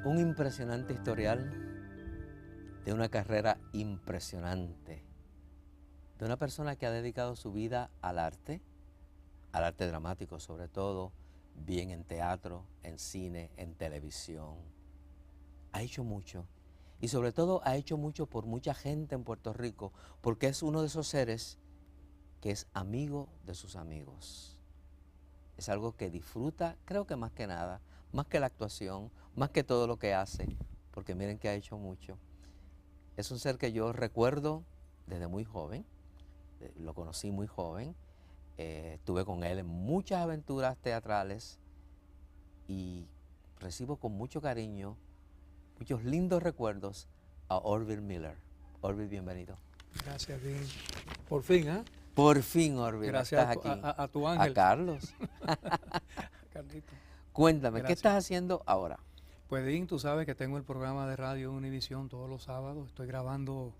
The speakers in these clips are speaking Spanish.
Un impresionante historial de una carrera impresionante, de una persona que ha dedicado su vida al arte dramático sobre todo, bien en teatro, en cine, en televisión. Ha hecho mucho y sobre todo ha hecho mucho por mucha gente en Puerto Rico, porque es uno de esos seres que es amigo de sus amigos. Es algo que disfruta, creo que más que nada, más que la actuación, más que todo lo que hace, porque miren que ha hecho mucho. Es un ser que yo recuerdo desde muy joven, lo conocí muy joven, estuve con él en muchas aventuras teatrales y recibo con mucho cariño, muchos lindos recuerdos a Orville Miller. Orville, bienvenido. Gracias, Dean. Por fin, ¿eh? Por fin, Orville, Gracias estás aquí. a tu ángel. A Carlos. Carlito. Cuéntame, Gracias. ¿qué estás haciendo ahora? Pues, Dean, tú sabes que tengo el programa de radio Univisión todos los sábados. Estoy grabando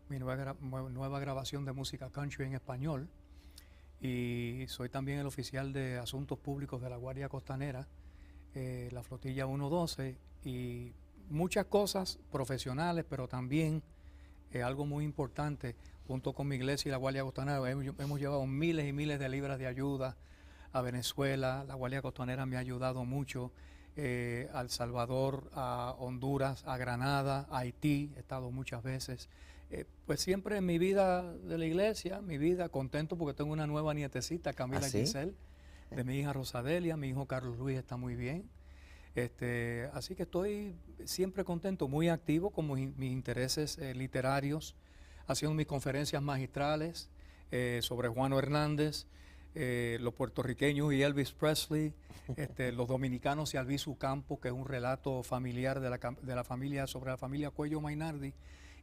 mi nueva grabación de música country en español. Y soy también el oficial de Asuntos Públicos de la Guardia Costanera, la Flotilla 112, y muchas cosas profesionales, pero también algo muy importante, junto con mi iglesia y la Guardia Costanera, hemos llevado miles y miles de libras de ayuda a Venezuela. La Guardia Costanera me ha ayudado mucho, a El Salvador, a Honduras, a Granada, a Haití, he estado muchas veces. Pues siempre en mi vida de la iglesia, mi vida contento porque tengo una nueva nietecita, Camila Giselle, de mi hija Rosadelia, mi hijo Carlos Luis está muy bien. Así que estoy siempre contento, muy activo con mis intereses literarios, haciendo mis conferencias magistrales sobre Juano Hernández, los puertorriqueños y Elvis Presley, los dominicanos y Albizu Campos, que es un relato familiar de la familia, sobre la familia Cuello Mainardi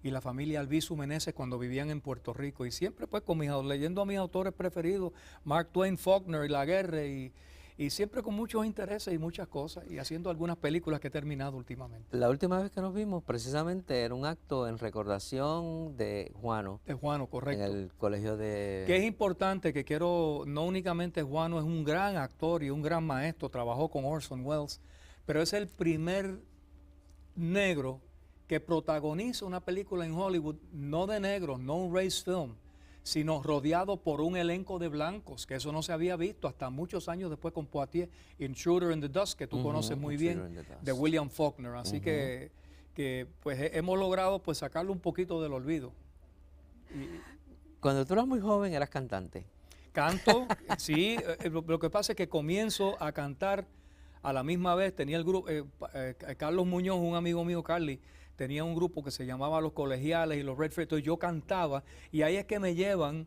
y la familia Albizu Meneses cuando vivían en Puerto Rico. Y siempre pues leyendo a mis autores preferidos, Mark Twain, Faulkner y Laguerre, y siempre con muchos intereses y muchas cosas, y haciendo algunas películas que he terminado últimamente. La última vez que nos vimos precisamente era un acto en recordación de Juano. De Juano, correcto. En el colegio de... Que es importante, que quiero, no únicamente Juano es un gran actor y un gran maestro, trabajó con Orson Welles, pero es el primer negro que protagoniza una película en Hollywood, no de negros, no un race film, sino rodeado por un elenco de blancos, que eso no se había visto hasta muchos años después con Poitier, Intruder in the Dusk, que tú conoces muy bien, de William Faulkner. Así que pues hemos logrado pues sacarlo un poquito del olvido. Cuando tú eras muy joven eras cantante. Canto, sí, lo que pasa es que comienzo a cantar a la misma vez. Tenía el grupo, Carlos Muñoz, un amigo mío, Carly, tenía un grupo que se llamaba Los Colegiales y los Redford. Entonces yo cantaba y ahí es que me llevan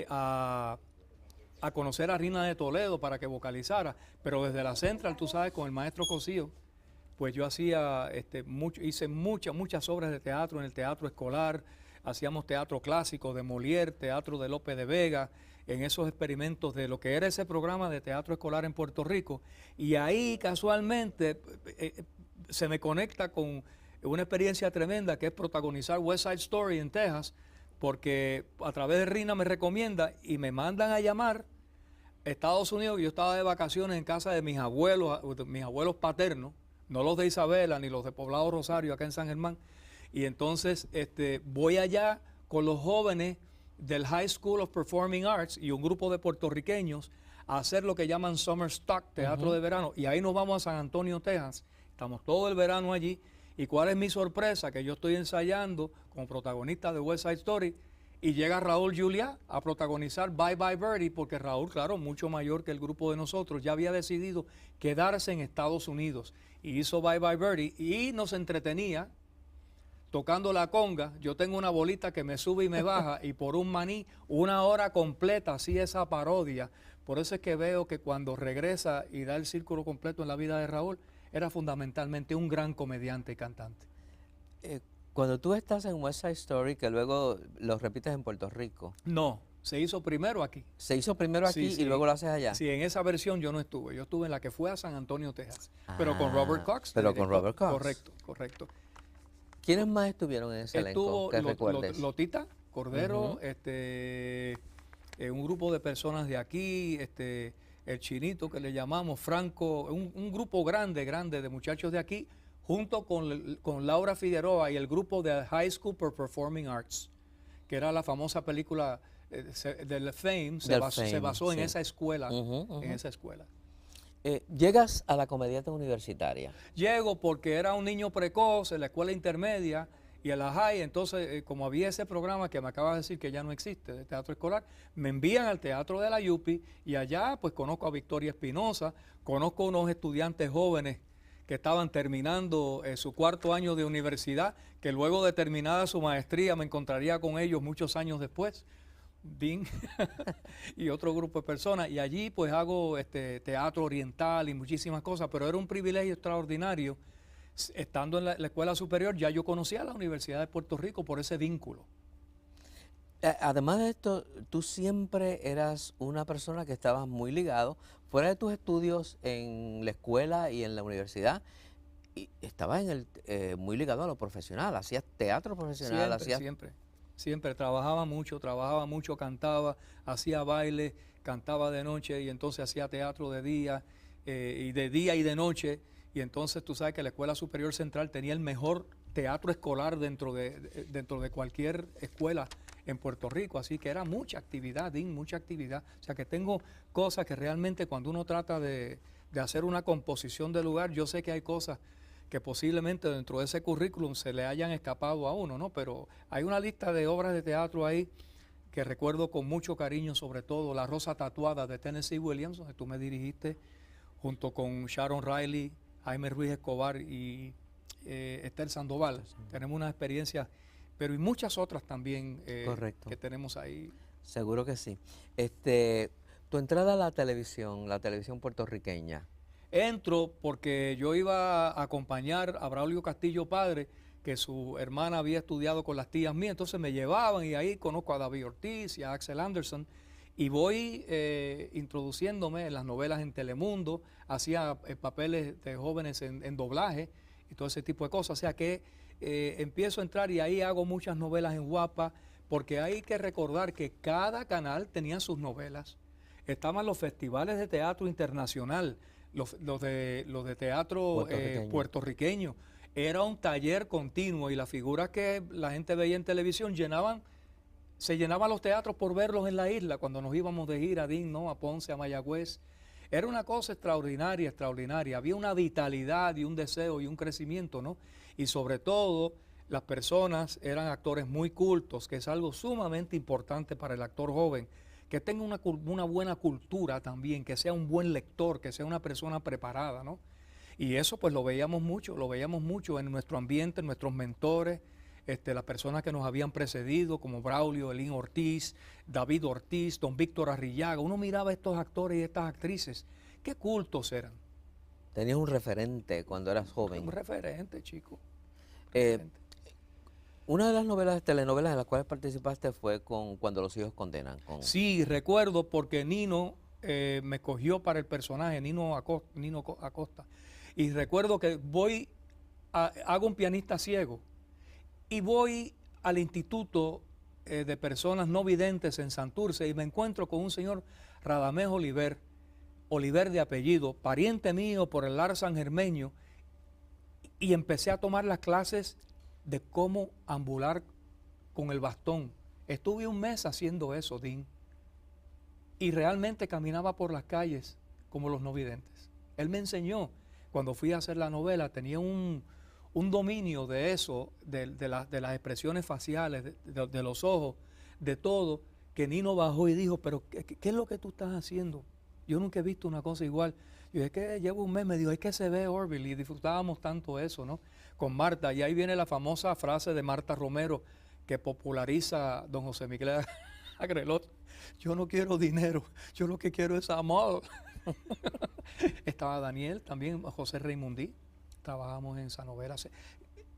a conocer a Rina de Toledo para que vocalizara. Pero desde la Central, tú sabes, con el maestro Cosío, pues yo hacía hice muchas obras de teatro en el teatro escolar. Hacíamos teatro clásico de Molière, teatro de Lope de Vega, en esos experimentos de lo que era ese programa de teatro escolar en Puerto Rico. Y ahí casualmente se me conecta con una experiencia tremenda que es protagonizar West Side Story en Texas, porque a través de Rina me recomienda y me mandan a llamar a Estados Unidos. Yo estaba de vacaciones en casa de mis abuelos paternos, no los de Isabela ni los de Poblado Rosario acá en San Germán. Y entonces voy allá con los jóvenes del High School of Performing Arts y un grupo de puertorriqueños a hacer lo que llaman Summer Stock, teatro de verano. Y ahí nos vamos a San Antonio, Texas. Estamos todo el verano allí. ¿Y cuál es mi sorpresa? Que yo estoy ensayando como protagonista de West Side Story y llega Raúl Juliá a protagonizar Bye Bye Birdie, porque Raúl, claro, mucho mayor que el grupo de nosotros, ya había decidido quedarse en Estados Unidos y hizo Bye Bye Birdie y nos entretenía tocando la conga. Yo tengo una bolita que me sube y me baja y por un maní, 1 hora completa, así esa parodia. Por eso es que veo que cuando regresa y da el círculo completo en la vida de Raúl, era fundamentalmente un gran comediante y cantante. Cuando tú estás en West Side Story, que luego lo repites en Puerto Rico. No, se hizo primero aquí. Se hizo primero aquí Sí, y luego lo haces allá. Sí, en esa versión yo no estuve. Yo estuve en la que fue a San Antonio, Texas. Pero con Robert Cox. Pero con Robert Cox. Correcto. ¿Quiénes más estuvieron en ese elenco? Estuvo que recuerdes? Lotita, Cordero, Ujú. Un grupo de personas de aquí, el Chinito que le llamamos, Franco, un grupo grande de muchachos de aquí, junto con Laura Figueroa y el grupo de High School for Performing Arts, que era la famosa película del Fame, Del se Fame, basó en sí. esa escuela, Ujú, en ujú. esa escuela. Llegas a la Comediante Universitaria. Llego porque era un niño precoz en la escuela intermedia y en la high, entonces como había ese programa que me acabas de decir que ya no existe, de teatro escolar, me envían al teatro de la Yupi y allá pues conozco a Victoria Espinosa, conozco unos estudiantes jóvenes que estaban terminando su cuarto año de universidad, que luego de terminada su maestría me encontraría con ellos muchos años después. Dean y otro grupo de personas, y allí pues hago teatro oriental y muchísimas cosas, pero era un privilegio extraordinario. Estando en la escuela superior, ya yo conocía la Universidad de Puerto Rico por ese vínculo. Además de esto, tú siempre eras una persona que estabas muy ligado, fuera de tus estudios en la escuela y en la universidad, y estabas muy ligado a lo profesional, hacías teatro profesional, Siempre, hacías... siempre, siempre trabajaba mucho, cantaba, hacía baile, cantaba de noche y entonces hacía teatro de día y de noche. Y entonces tú sabes que la Escuela Superior Central tenía el mejor teatro escolar dentro de cualquier escuela en Puerto Rico. Así que era mucha actividad, Dean, mucha actividad. O sea que tengo cosas que realmente cuando uno trata de hacer una composición de lugar, yo sé que hay cosas que posiblemente dentro de ese currículum se le hayan escapado a uno, ¿no? Pero hay una lista de obras de teatro ahí que recuerdo con mucho cariño, sobre todo La Rosa Tatuada de Tennessee Williams, donde tú me dirigiste, junto con Sharon Riley, Jaime Ruiz Escobar y Esther Sandoval. Tenemos unas experiencias, pero y muchas otras también Correcto, que tenemos ahí. seguro que sí. Tu entrada a la televisión puertorriqueña. Entro porque yo iba a acompañar a Braulio Castillo padre, que su hermana había estudiado con las tías mías, entonces me llevaban y ahí conozco a David Ortiz y a Axel Anderson y voy introduciéndome en las novelas en Telemundo, hacía papeles de jóvenes en doblaje y todo ese tipo de cosas, o sea que empiezo a entrar y ahí hago muchas novelas en Guapa, porque hay que recordar que cada canal tenía sus novelas. Estaban los festivales de teatro internacional, los de teatro Puertorriqueño. puertorriqueño. Era un taller continuo y las figuras que la gente veía en televisión se llenaban los teatros por verlos en la isla cuando nos íbamos de gira, ¿no? A Ponce, a Mayagüez. Era una cosa extraordinaria, extraordinaria. Había una vitalidad y un deseo y un crecimiento, ¿no? Y sobre todo, las personas eran actores muy cultos, que es algo sumamente importante para el actor joven, que tenga una buena cultura también, que sea un buen lector, que sea una persona preparada, ¿no? Y eso pues lo veíamos mucho en nuestro ambiente, en nuestros mentores, las personas que nos habían precedido, como Braulio, Elín Ortiz, David Ortiz, don Víctor Arrillaga. Uno miraba a estos actores y estas actrices, qué cultos eran. Tenías un referente cuando eras joven. Un referente, chico. Eh, Referente. una de las telenovelas en las cuales participaste fue con Cuando los hijos condenan. Sí, recuerdo porque Nino me cogió para el personaje, Nino Acosta. Y recuerdo que hago un pianista ciego y voy al Instituto de Personas No Videntes en Santurce y me encuentro con un señor Radamés Oliver de apellido, pariente mío por el lar sangermeño, y empecé a tomar las clases de cómo ambular con el bastón. Estuve un mes haciendo eso, Dean, y realmente caminaba por las calles como los no videntes. Él me enseñó, cuando fui a hacer la novela, tenía un dominio de eso, de las expresiones faciales, de los ojos, de todo, que Nino bajó y dijo, pero ¿qué es lo que tú estás haciendo? Yo nunca he visto una cosa igual. Yo es que llevo un mes, me dijo, es que se ve Orville, y disfrutábamos tanto eso, ¿no? Con Marta, y ahí viene la famosa frase de Marta Romero, que populariza don José Miguel Agrelot: yo no quiero dinero, yo lo que quiero es amor. Estaba Daniel, también José Raimundí, trabajamos en esa novela.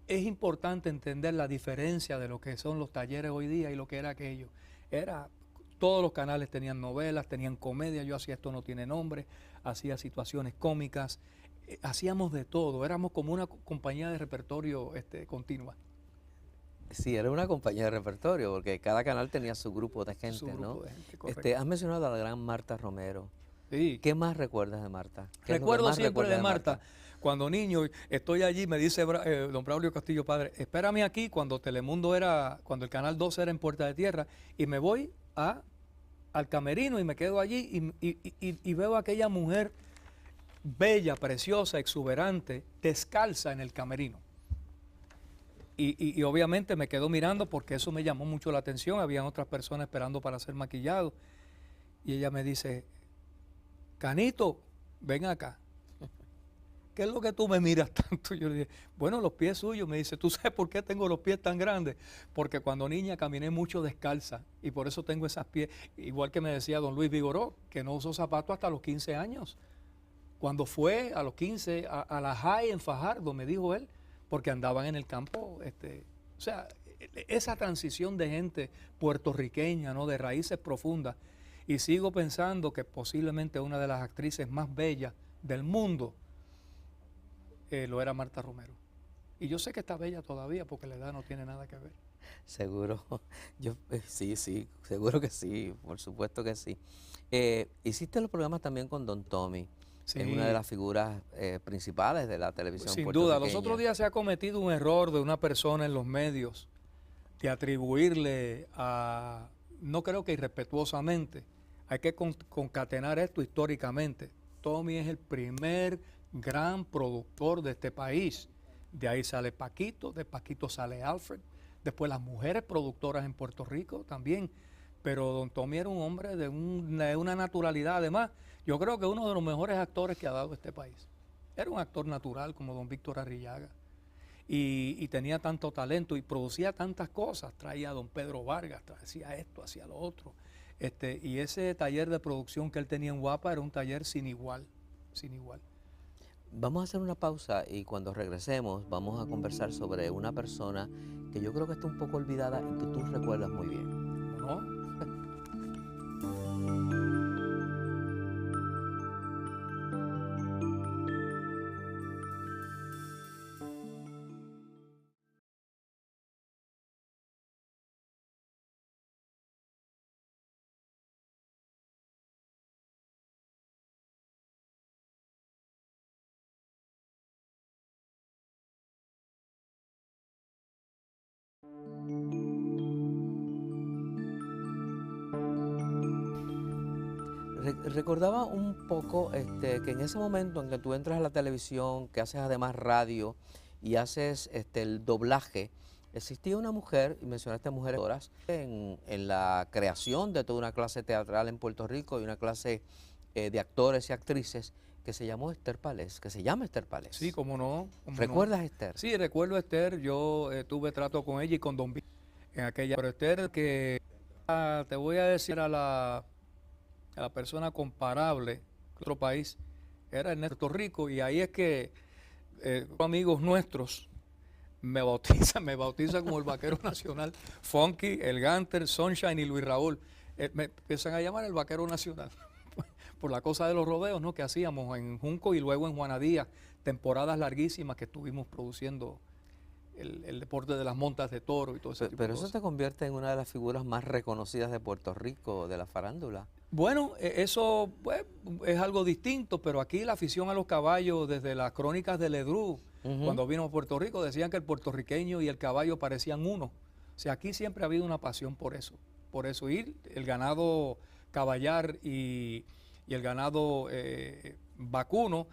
Es importante entender la diferencia de lo que son los talleres hoy día y lo que era aquello. Todos los canales tenían novelas, tenían comedia, yo hacía Esto no tiene nombre, hacía situaciones cómicas, hacíamos de todo, éramos como una compañía de repertorio continua. Sí, era una compañía de repertorio, porque cada canal tenía su grupo de gente, Su ¿no? grupo de gente, correcto. Has mencionado a la gran Marta Romero. Sí. ¿Qué más recuerdas de Marta? ¿Qué es lo que Recuerdo más siempre recuerdas de de Marta, Marta? cuando niño estoy allí, me dice don Braulio Castillo Padre, espérame aquí cuando Telemundo era, cuando el Canal 12 era en Puerta de Tierra, y me voy al camerino y me quedo allí y veo a aquella mujer bella, preciosa, exuberante, descalza en el camerino. Y obviamente me quedo mirando porque eso me llamó mucho la atención, habían otras personas esperando para ser maquillados, y ella me dice, Canito, ven acá. ¿Qué es lo que tú me miras tanto? Yo le dije, bueno, los pies suyos. Me dice, ¿tú sabes por qué tengo los pies tan grandes? Porque cuando niña caminé mucho descalza y por eso tengo esas pies. Igual que me decía don Luis Vigoró, que no usó zapatos hasta los 15 años. Cuando fue a los 15 a la high en Fajardo, me dijo él, porque andaban en el campo. O sea, esa transición de gente puertorriqueña, ¿no? De raíces profundas. Y sigo pensando que posiblemente una de las actrices más bellas del mundo lo era Marta Romero. Y yo sé que está bella todavía porque la edad no tiene nada que ver. Seguro, sí, sí, seguro que sí, por supuesto que sí. Hiciste los programas también con Don Tommy, Sí, es una de las figuras principales de la televisión sin duda. Los puertorriqueña. otros días se ha cometido un error de una persona en los medios de atribuirle a, no creo que irrespetuosamente, hay que concatenar esto históricamente. Tommy es el primer gran productor de este país. De ahí sale Paquito, de Paquito sale Alfred, después las mujeres productoras en Puerto Rico también. Pero don Tommy era un hombre de una naturalidad. Además, yo creo que uno de los mejores actores que ha dado este país. Era un actor natural como don Víctor Arrillaga. Y tenía tanto talento y producía tantas cosas. Traía a don Pedro Vargas, hacía esto, hacía lo otro. Y ese taller de producción que él tenía en Guapa era un taller sin igual, sin igual. Vamos a hacer una pausa y cuando regresemos vamos a conversar sobre una persona que yo creo que está un poco olvidada y que tú recuerdas muy bien. ¿No? Recordaba un poco que en ese momento en que tú entras a la televisión, que haces además radio y haces el doblaje, existía una mujer, y mencionaste mujeres en la creación de toda una clase teatral en Puerto Rico y una clase de actores y actrices que se llamó Esther Palés, que se llama Esther Palés. Sí, cómo no. ¿Recuerdas a Esther? Sí, recuerdo a Esther. Yo tuve trato con ella y con don Víctor en aquella. Pero Esther, que te voy a decir a la persona comparable con otro país, era en Puerto Rico, y ahí es que amigos nuestros me bautizan como el vaquero nacional. Funky, el Ganter, Sunshine y Luis Raúl me empiezan a llamar el vaquero nacional por la cosa de los rodeos, ¿no? Que hacíamos en Junco y luego en Juanadía, temporadas larguísimas que estuvimos produciendo el deporte de las montas de toro y todo ese tipo de Pero eso cosas. te convierte en una de las figuras más reconocidas de Puerto Rico, de la farándula. Bueno, eso pues, es algo distinto, pero aquí la afición a los caballos, desde las crónicas de Ledru, cuando vino a Puerto Rico, decían que el puertorriqueño y el caballo parecían uno. O sea, aquí siempre ha habido una pasión por eso. Por eso ir, el ganado caballar y el ganado vacuno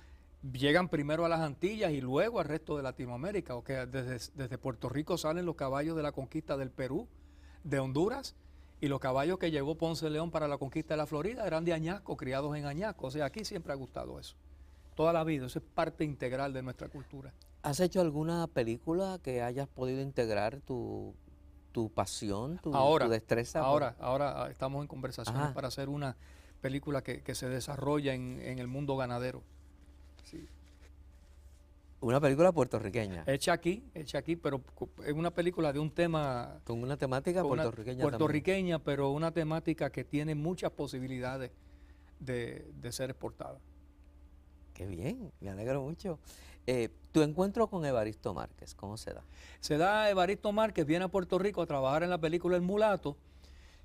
llegan primero a las Antillas y luego al resto de Latinoamérica. O que desde Puerto Rico salen los caballos de la conquista del Perú, de Honduras, y los caballos que llevó Ponce de León para la conquista de la Florida eran de añasco, criados en añasco. O sea, aquí siempre ha gustado eso. Toda la vida, eso es parte integral de nuestra cultura. ¿Has hecho alguna película que hayas podido integrar tu pasión, tu destreza? Ahora estamos en conversaciones para hacer una película que se desarrolla en el mundo ganadero. Sí. Una película puertorriqueña. Hecha aquí, pero es una película de un tema... Con una temática puertorriqueña, pero una temática que tiene muchas posibilidades de ser exportada. Qué bien, me alegro mucho. Tu encuentro con Evaristo Márquez, ¿cómo se da? Se da Evaristo Márquez, viene a Puerto Rico a trabajar en la película El Mulato,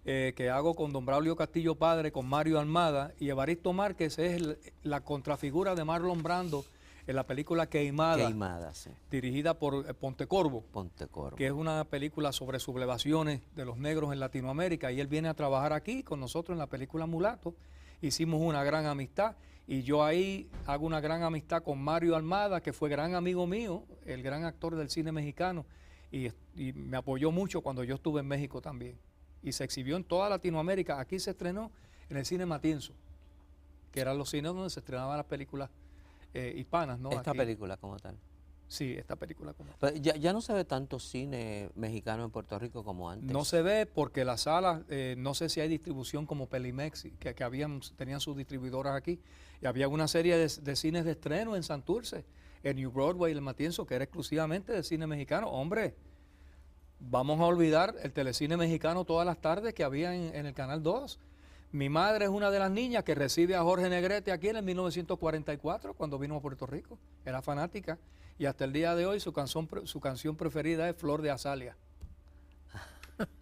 que hago con don Braulio Castillo Padre, con Mario Almada, y Evaristo Márquez es la contrafigura de Marlon Brando en la película Queimada, Queimada, sí. dirigida por Pontecorvo, Pontecorvo. que es una película sobre sublevaciones de los negros en Latinoamérica, y él viene a trabajar aquí con nosotros en la película Mulato. Hicimos una gran amistad y yo ahí hago una gran amistad con Mario Almada, que fue gran amigo mío, el gran actor del cine mexicano, y me apoyó mucho cuando yo estuve en México también. Y se exhibió en toda Latinoamérica. Aquí se estrenó en el cine Matienzo, que eran los cines donde se estrenaban las películas hispanas, ¿no? Esta Aquí. película como tal. Sí, esta película como tal. Pero ya no se ve tanto cine mexicano en Puerto Rico como antes. No se ve porque las salas, no sé si hay distribución como Pelimex, que tenían sus distribuidoras aquí, y había una serie de cines de estreno en Santurce, en New Broadway, el Matienzo, que era exclusivamente de cine mexicano. Hombre, vamos a olvidar el telecine mexicano todas las tardes que había en el Canal 2. Mi madre es una de las niñas que recibe a Jorge Negrete aquí en el 1944, cuando vino a Puerto Rico. Era fanática. Y hasta el día de hoy su canción preferida es Flor de Azalia.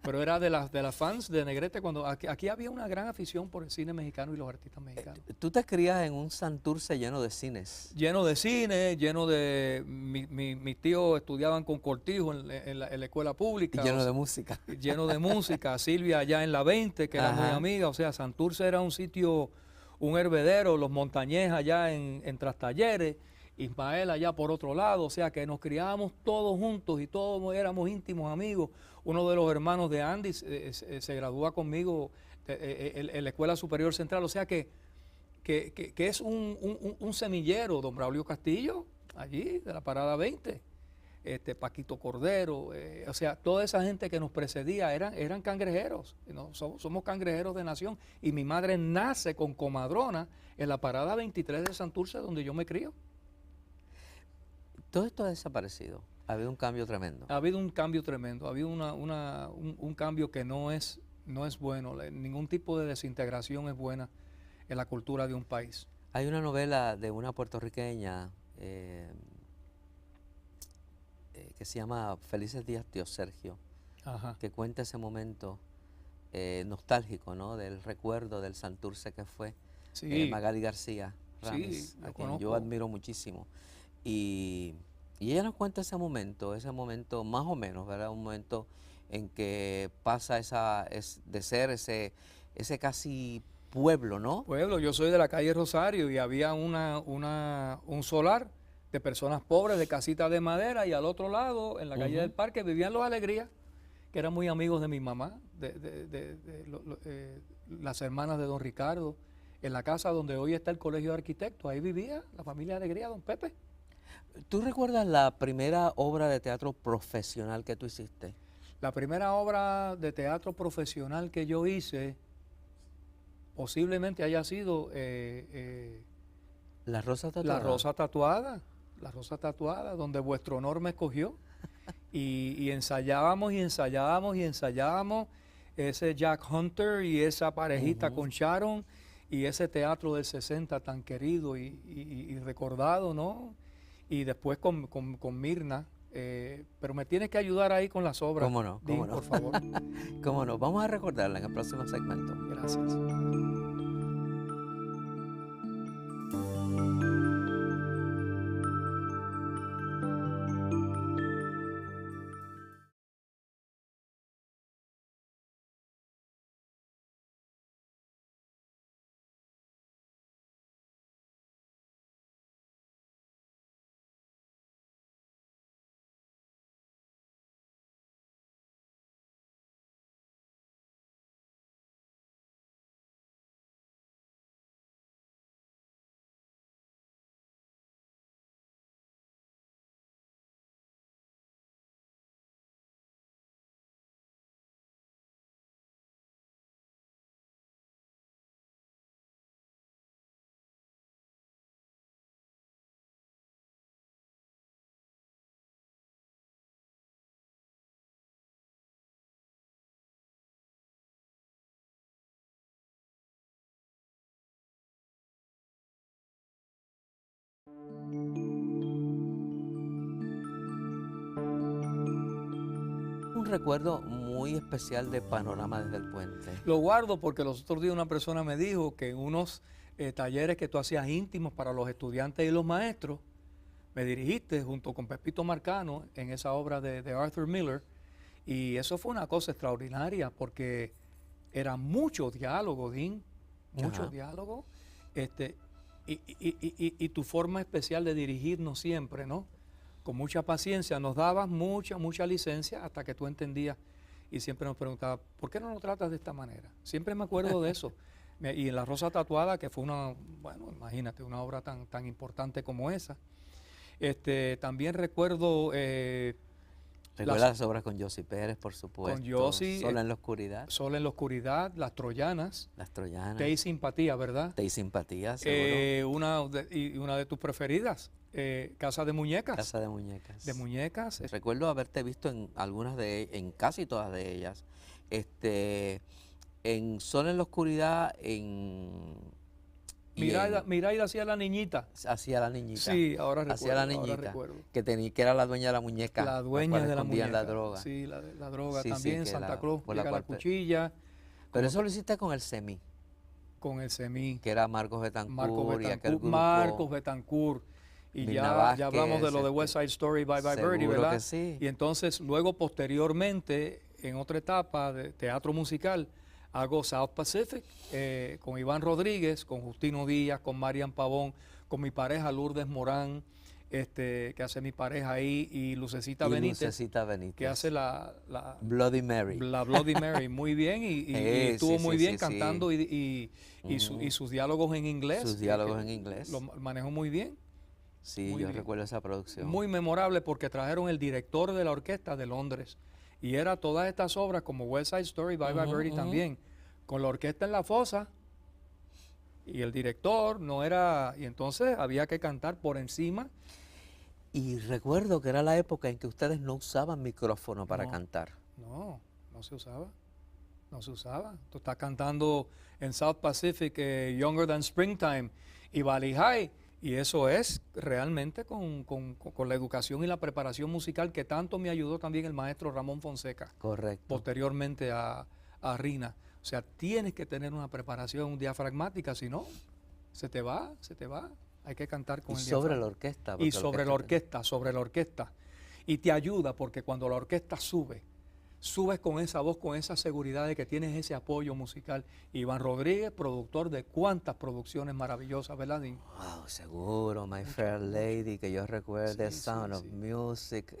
Pero era de las fans de Negrete cuando aquí había una gran afición por el cine mexicano y los artistas mexicanos. Tú te crías en un Santurce lleno de cines. Lleno de cine, lleno de... mis tíos estudiaban con Cortijo en la escuela pública. Y lleno de música. Lleno de música. Silvia allá en la 20, que era muy amiga. O sea, Santurce era un sitio, un hervedero. Los Montañés allá en Trastalleres. Ismael allá por otro lado. O sea, que nos criábamos todos juntos y todos éramos íntimos amigos. Uno de los hermanos de Andy se gradúa conmigo en la Escuela Superior Central. O sea que es un semillero, don Braulio Castillo, allí de la Parada 20, Paquito Cordero, o sea, toda esa gente que nos precedía eran cangrejeros, ¿no? Somos cangrejeros de nación, y mi madre nace con comadrona en la Parada 23 de Santurce, donde yo me crío. Todo esto ha desaparecido. Ha habido un cambio tremendo. Ha habido un cambio tremendo, ha habido un cambio que no es bueno, ningún tipo de desintegración es buena en la cultura de un país. Hay una novela de una puertorriqueña que se llama Felices Días, Tío Sergio, Ajá. que cuenta ese momento nostálgico, ¿no? Del recuerdo del Santurce que fue Sí. Magali García Ramis, Sí, a lo quien conozco. yo admiro muchísimo. Y ella nos cuenta ese momento más o menos, ¿verdad? Un momento en que pasa de ser ese casi pueblo, ¿no? Pueblo, yo soy de la calle Rosario y había un solar de personas pobres, de casitas de madera, y al otro lado, en la calle del Parque, vivían los Alegrías, que eran muy amigos de mi mamá, las hermanas de don Ricardo, en la casa donde hoy está el Colegio de Arquitectos. Ahí vivía la familia Alegría, don Pepe. ¿Tú recuerdas la primera obra de teatro profesional que tú hiciste? La primera obra de teatro profesional que yo hice posiblemente haya sido La Rosa Tatuada. La Rosa Tatuada, donde vuestro honor me escogió. Y ensayábamos y ensayábamos y ensayábamos ese Jack Hunter y esa parejita con Sharon y ese teatro del 60 tan querido y recordado, ¿no? Y después con Mirna. Pero me tienes que ayudar ahí con las obras. ¿Cómo no? Dean, por favor. ¿Cómo no? Vamos a recordarla en el próximo segmento. Gracias. Un recuerdo muy especial de Panorama desde el Puente. Lo guardo porque los otros días una persona me dijo que en unos talleres que tú hacías íntimos para los estudiantes y los maestros, me dirigiste junto con Pepito Marcano en esa obra de Arthur Miller, y eso fue una cosa extraordinaria porque era mucho diálogo, Dean, mucho Ajá. diálogo, y tu forma especial de dirigirnos siempre, ¿no? Con mucha paciencia, nos dabas mucha licencia hasta que tú entendías y siempre nos preguntabas, ¿por qué no lo tratas de esta manera? Siempre me acuerdo de eso. Y en La Rosa Tatuada, que fue una, bueno, imagínate, una obra tan importante como esa. También recuerdo Recuerda las obras con Yossi Pérez, por supuesto. con Yossi, Sola en la oscuridad. Sola en la oscuridad, Las Troyanas, Las Troyanas. Te y Simpatía, ¿verdad? Te y Simpatía, seguro. Una de tus preferidas, Casa de Muñecas. Casa de Muñecas. De muñecas. Recuerdo haberte visto en algunas en casi todas de ellas. En Sola en la oscuridad, Miraida hacía la niñita. Hacía la niñita. Sí, ahora recuerdo. Hacía la niñita. Que era la dueña de la muñeca. La dueña de la muñeca. La droga. Sí, la droga Sí, también. sí, Santa Claus llega la cuchilla. Pero eso lo hiciste con el SEMI. Con el SEMI. Que era Marcos Betancourt y aquel grupo. Marcos Betancourt. Y ya hablamos de lo de West Side Story, Bye Bye Birdie, ¿verdad? Que sí. Y entonces, luego, posteriormente, en otra etapa de teatro musical, hago South Pacific con Iván Rodríguez, con Justino Díaz, con Marian Pavón, con mi pareja Lourdes Morán, que hace mi pareja ahí, y Lucecita Benítez, que hace la Bloody Mary. La Bloody Mary, muy bien, y estuvo muy bien cantando y sus diálogos en inglés. Sus diálogos en inglés. Lo manejó muy bien. Sí, muy yo bien. Recuerdo esa producción. Muy memorable porque trajeron el director de la orquesta de Londres. Y era todas estas obras como West Side Story, Bye Bye Birdie también, con la orquesta en la fosa y el director no era, y entonces había que cantar por encima. Y recuerdo que era la época en que ustedes no usaban micrófono para cantar. No se usaba, no se usaba. Tú estás cantando en South Pacific, Younger Than Springtime y Valley High. Y eso es realmente con la educación y la preparación musical que tanto me ayudó también el maestro Ramón Fonseca. Correcto. Posteriormente a Rina. O sea, tienes que tener una preparación diafragmática, si no, se te va. Hay que cantar con el diafragma. Sobre la orquesta. Y sobre la orquesta. Y te ayuda porque cuando la orquesta subes con esa voz, con esa seguridad de que tienes ese apoyo musical. Iván Rodríguez, productor de cuántas producciones maravillosas, ¿verdad, Dean? Wow, seguro, My Fair Lady, que yo recuerde, Sound of Music,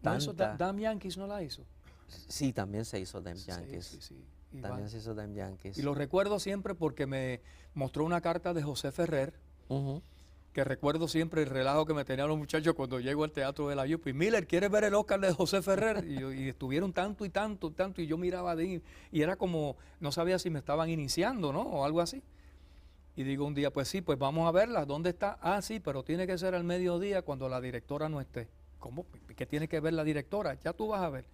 ¿No hizo Damn Yankees, no la hizo? Sí, también se hizo Damn Yankees. Sí. También se hizo Damn Yankees. Y lo recuerdo siempre porque me mostró una carta de José Ferrer, que recuerdo siempre el relajo que me tenían los muchachos cuando llego al Teatro de la Yupi. Miller, ¿quieres ver el Oscar de José Ferrer? Y estuvieron tanto, y yo miraba y era como, no sabía si me estaban iniciando, ¿no? O algo así. Y digo un día, pues sí, pues vamos a verla. ¿Dónde está? Ah, sí, pero tiene que ser al mediodía cuando la directora no esté. ¿Cómo? ¿Qué tiene que ver la directora? Ya tú vas a ver.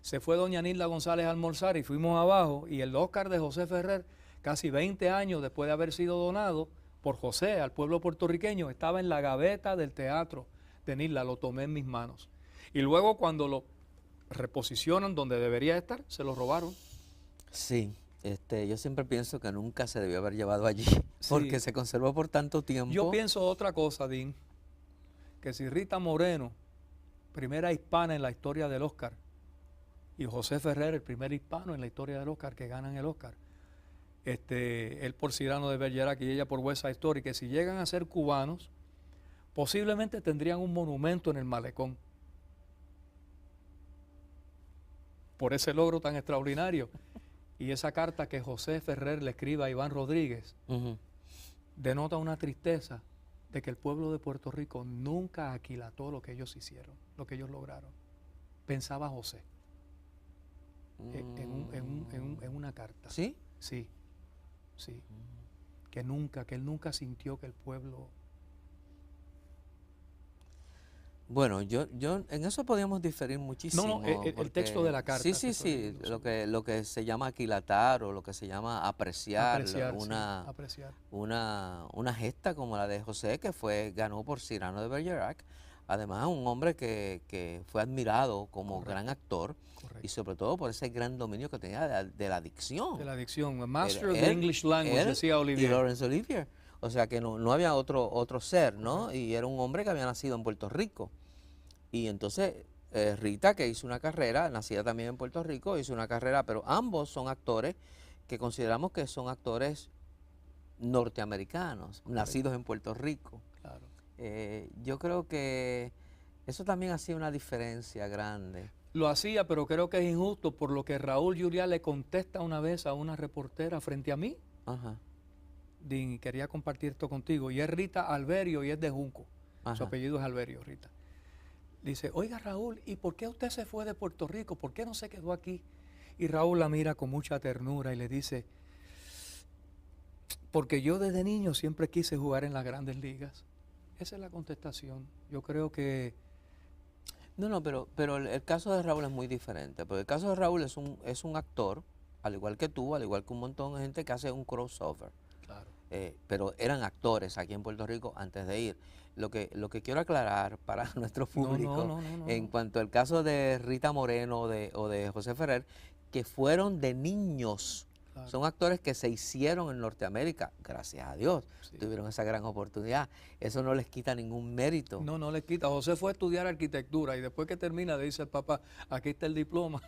Se fue doña Nilda González a almorzar y fuimos abajo, y el Oscar de José Ferrer, casi 20 años después de haber sido donado por José al pueblo puertorriqueño, estaba en la gaveta del teatro de Nilda, lo tomé en mis manos. Y luego cuando lo reposicionan donde debería estar, se lo robaron. Sí, yo siempre pienso que nunca se debió haber llevado allí, porque se conservó por tanto tiempo. Yo pienso otra cosa, Dean, que si Rita Moreno, primera hispana en la historia del Oscar, y José Ferrer, el primer hispano en la historia del Oscar, que ganan el Oscar, él por Cyrano de Bergerac y ella por West Side Story, que si llegan a ser cubanos, posiblemente tendrían un monumento en el malecón por ese logro tan extraordinario. Y esa carta que José Ferrer le escribe a Iván Rodríguez denota una tristeza de que el pueblo de Puerto Rico nunca aquilató lo que ellos hicieron, lo que ellos lograron. Pensaba José en una carta. ¿Sí? Sí. Que él nunca sintió que el pueblo... Bueno, yo en eso podríamos diferir No, muchísimo. no, el texto de la carta. Sí, te sí, estoy sí, diciendo, lo que se llama aquilatar o lo que se llama apreciar, apreciar, sí, apreciar. una gesta como la de José, que ganó por Cyrano de Bergerac. Además, un hombre que fue admirado como Correcto. gran actor y Correcto. sobre todo por ese gran dominio que tenía de la dicción. De la dicción. Master of Él- the English Language, él decía y Olivier. Laurence Olivier. O sea que no había otro ser, ¿no? Y era un hombre que había nacido en Puerto Rico. Y entonces Rita, que hizo una carrera, nacida también en Puerto Rico, hizo una carrera, pero ambos son actores que consideramos que son actores norteamericanos, nacidos en Puerto Rico. Claro. Yo creo que eso también hacía una diferencia grande. Lo hacía, pero creo que es injusto por lo que Raúl Juliá le contesta una vez a una reportera frente a mí. Ajá, Y quería compartir esto contigo. Y es Rita Alberio y es de Junco. Su ajá. apellido es Alberio, Rita. Dice, oiga Raúl, ¿y por qué usted se fue de Puerto Rico? ¿Por qué no se quedó aquí? Y Raúl la mira con mucha ternura y le dice, porque yo desde niño siempre quise jugar en las grandes ligas. Esa es la contestación. Yo creo que... No, pero el caso de Raúl es muy diferente, porque el caso de Raúl es un actor, al igual que tú, al igual que un montón de gente que hace un crossover. Claro. Pero eran actores aquí en Puerto Rico antes de ir. Lo que quiero aclarar para nuestro público, No. en cuanto al caso de Rita Moreno o de José Ferrer, que fueron de niños. Claro. Son actores que se hicieron en Norteamérica, gracias a Dios, Sí. tuvieron esa gran oportunidad. Eso no les quita ningún mérito. No le quita. José fue a estudiar arquitectura y después que termina le dice al papá, aquí está el diploma,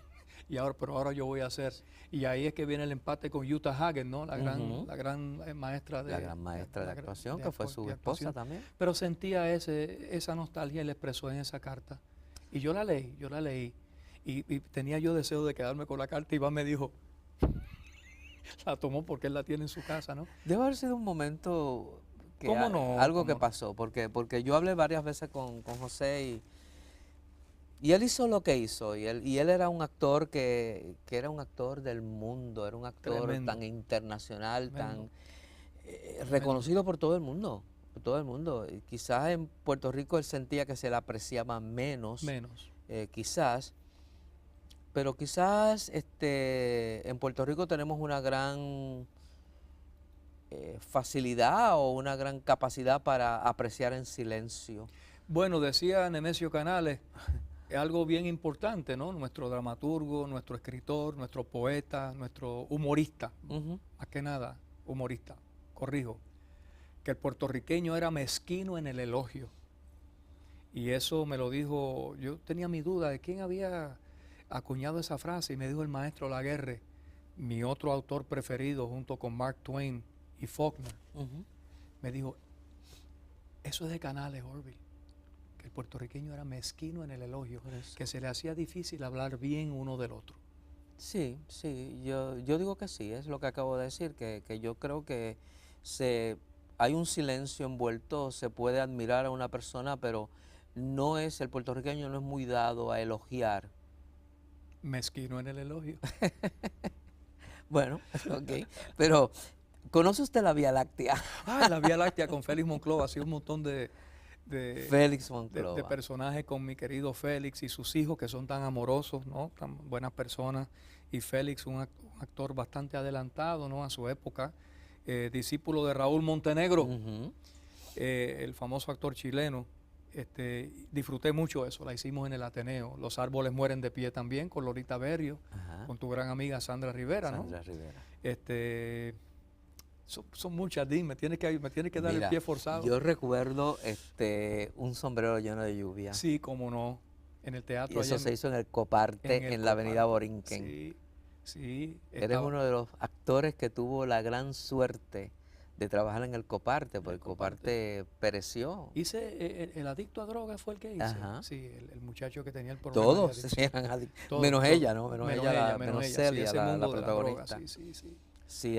pero ahora yo voy a hacer. Y ahí es que viene el empate con Utah Hagen, ¿no? La gran maestra de... La gran maestra de actuación, que fue su esposa también. Pero sentía esa nostalgia y la expresó en esa carta. Y yo la leí. Y tenía yo deseo de quedarme con la carta. Iván me dijo, la tomó porque él la tiene en su casa, ¿no? Debe haber sido un momento que ¿Cómo no? algo que pasó, porque yo hablé varias veces con José y él hizo lo que hizo, y él era un actor que era un actor del mundo, era un actor Tremendo. tan internacional, Tremendo. tan reconocido por todo el mundo, por todo el mundo. Y quizás en Puerto Rico él sentía que se le apreciaba menos, quizás, pero quizás en Puerto Rico tenemos una gran facilidad o una gran capacidad para apreciar en silencio. Bueno, decía Nemesio Canales, algo bien importante, ¿no? Nuestro dramaturgo, nuestro escritor, nuestro poeta, nuestro humorista, más que nada, humorista, corrijo, que el puertorriqueño era mezquino en el elogio. Y eso me lo dijo, yo tenía mi duda de quién había acuñado esa frase y me dijo el maestro Laguerre, mi otro autor preferido junto con Mark Twain y Faulkner. Me dijo, eso es de Canales, Orville, que el puertorriqueño era mezquino en el elogio, que se le hacía difícil hablar bien uno del otro. Sí, yo digo que sí, es lo que acabo de decir, que yo creo que hay un silencio envuelto, se puede admirar a una persona, pero el puertorriqueño no es muy dado a elogiar. Mezquino en el elogio. Bueno, ok, pero ¿conoce usted la Vía Láctea? La Vía Láctea con Félix Monclova, así un montón de Félix Monclova. De personajes con mi querido Félix y sus hijos que son tan amorosos, ¿no? Tan buenas personas. Y Félix, un actor bastante adelantado, ¿no? A su época, discípulo de Raúl Montenegro, el famoso actor chileno. Disfruté mucho eso, la hicimos en el Ateneo. Los árboles mueren de pie también, con Lolita Berrio, con tu gran amiga Sandra Rivera, ¿no? Sandra Rivera. Son muchas, me tiene que dar el pie forzado. Yo recuerdo un sombrero lleno de lluvia. Sí, cómo no, en el teatro. Y eso se hizo en el Coparte, en la avenida Borinquen. Sí. Eres uno de los actores que tuvo la gran suerte de trabajar en el Coparte, porque el Coparte pereció. Hice el adicto a drogas, fue el que hice. Ajá. Sí, el muchacho que tenía el problema. Todos eran adictos. Menos ella, ¿no? Menos Celia, sí, la protagonista. Sí. Sí,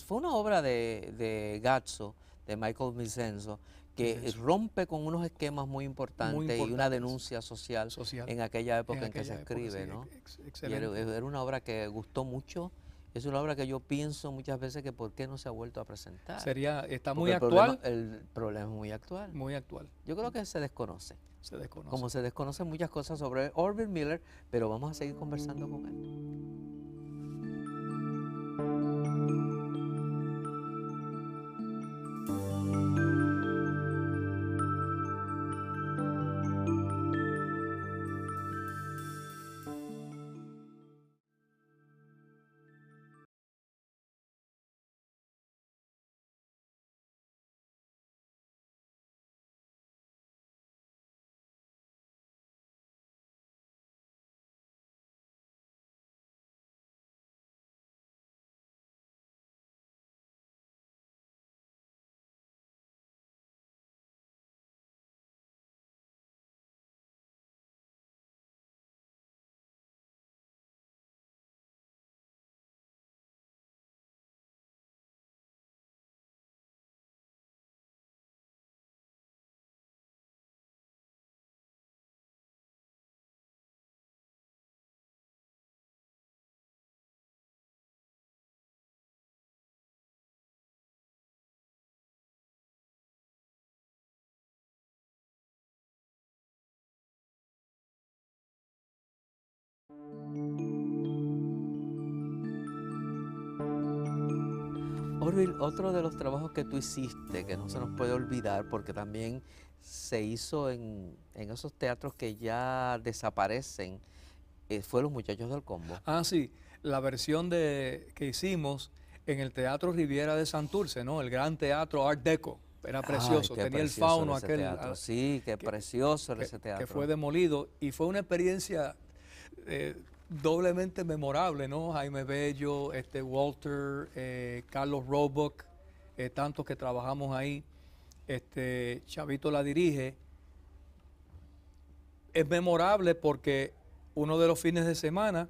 fue una obra de Gazzo, de Michael Vincenzo, que rompe con unos esquemas muy importantes y una denuncia social en aquella época en que se escribe, ¿no? Excelente. Era una obra que gustó mucho. Es una obra que yo pienso muchas veces que por qué no se ha vuelto a presentar. Está porque muy actual. El problema es muy actual. Muy actual. Yo creo que se desconoce. Se desconoce. Como se desconocen muchas cosas sobre Orville Miller, pero vamos a seguir conversando con él. Orville, otro de los trabajos que tú hiciste, que no se nos puede olvidar, porque también se hizo en esos teatros que ya desaparecen, fue Los Muchachos del Combo. Ah, sí, la versión que hicimos en el Teatro Riviera de Santurce, ¿no? El gran teatro Art Deco. Era precioso, Ay, tenía el precioso fauno ese aquel. teatro. Sí, qué precioso era ese Que teatro. fue demolido y fue una experiencia doblemente memorable, ¿no? Jaime Bello, Walter, Carlos Roebuck, tantos que trabajamos ahí. Chavito la dirige. Es memorable porque uno de los fines de semana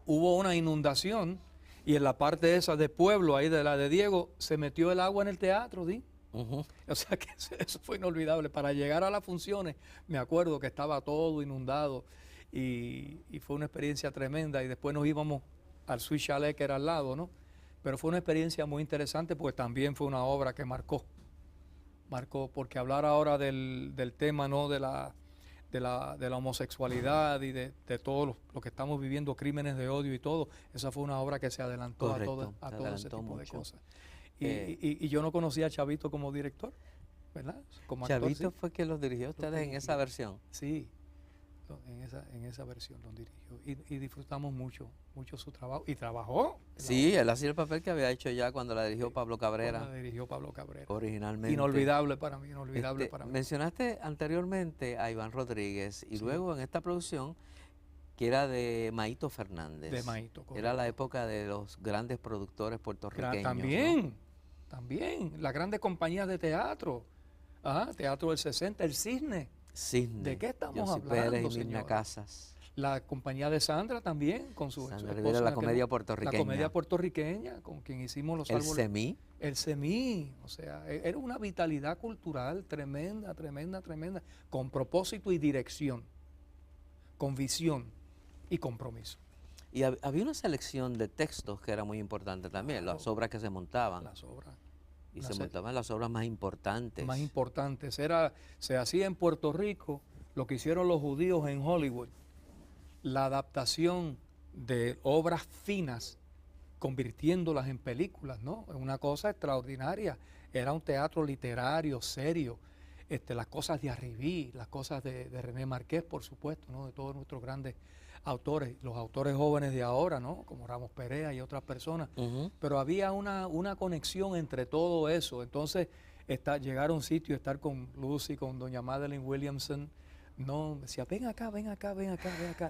hubo una inundación y en la parte esa de pueblo, ahí de la de Diego, se metió el agua en el teatro, ¿sí? O sea que eso fue inolvidable. Para llegar a las funciones, me acuerdo que estaba todo inundado y fue una experiencia tremenda. Y después nos íbamos al Sweet Chalet, que era al lado, ¿no? Pero fue una experiencia muy interesante porque también fue una obra que marcó, porque hablar ahora del tema, ¿no? De la homosexualidad y de todo lo que estamos viviendo, crímenes de odio y todo, esa fue una obra que se adelantó. Correcto, a todo ese tipo de mucho. cosas. Y yo no conocía a Chavito como director, ¿verdad? Como actor, Chavito sí. fue quien los dirigió a ustedes en esa versión. Sí, en esa versión los dirigió. Y disfrutamos mucho su trabajo. Y trabajó. Sí, él hacía el papel que había hecho ya cuando la dirigió Pablo Cabrera. Cuando la dirigió Pablo Cabrera. Originalmente. Inolvidable para mí, inolvidable para mí. Mencionaste anteriormente a Iván Rodríguez y Sí. luego en esta producción que era de Maito Fernández. De Maito, correcto. Era la época de los grandes productores puertorriqueños. También, las grandes compañías de teatro. Ajá, Teatro del 60, el Cisne. Cisne. ¿De qué estamos Yossi hablando, Pérez y Mirna señores? Casas. La compañía de Sandra también, con su Sandra esposa, Rivera, la que comedia no- puertorriqueña. La comedia puertorriqueña, con quien hicimos los El árboles. Semí. El SEMI, o sea, era una vitalidad cultural tremenda, con propósito y dirección, con visión y compromiso. Y había una selección de textos que era muy importante también, las obras que se montaban. Las obras. Y se montaban las obras más importantes. Más importantes. Se hacía en Puerto Rico lo que hicieron los judíos en Hollywood, la adaptación de obras finas, convirtiéndolas en películas, ¿no? Es una cosa extraordinaria. Era un teatro literario, serio. Las cosas de Arribí, las cosas de René Marqués, por supuesto, ¿no? De todos nuestros grandes autores, los autores jóvenes de ahora, ¿no? Como Ramos Perea y otras personas. Pero había una conexión entre todo eso. Entonces, llegar a un sitio, estar con Lucy, con doña Madeleine Williamson, no, decía, ven acá,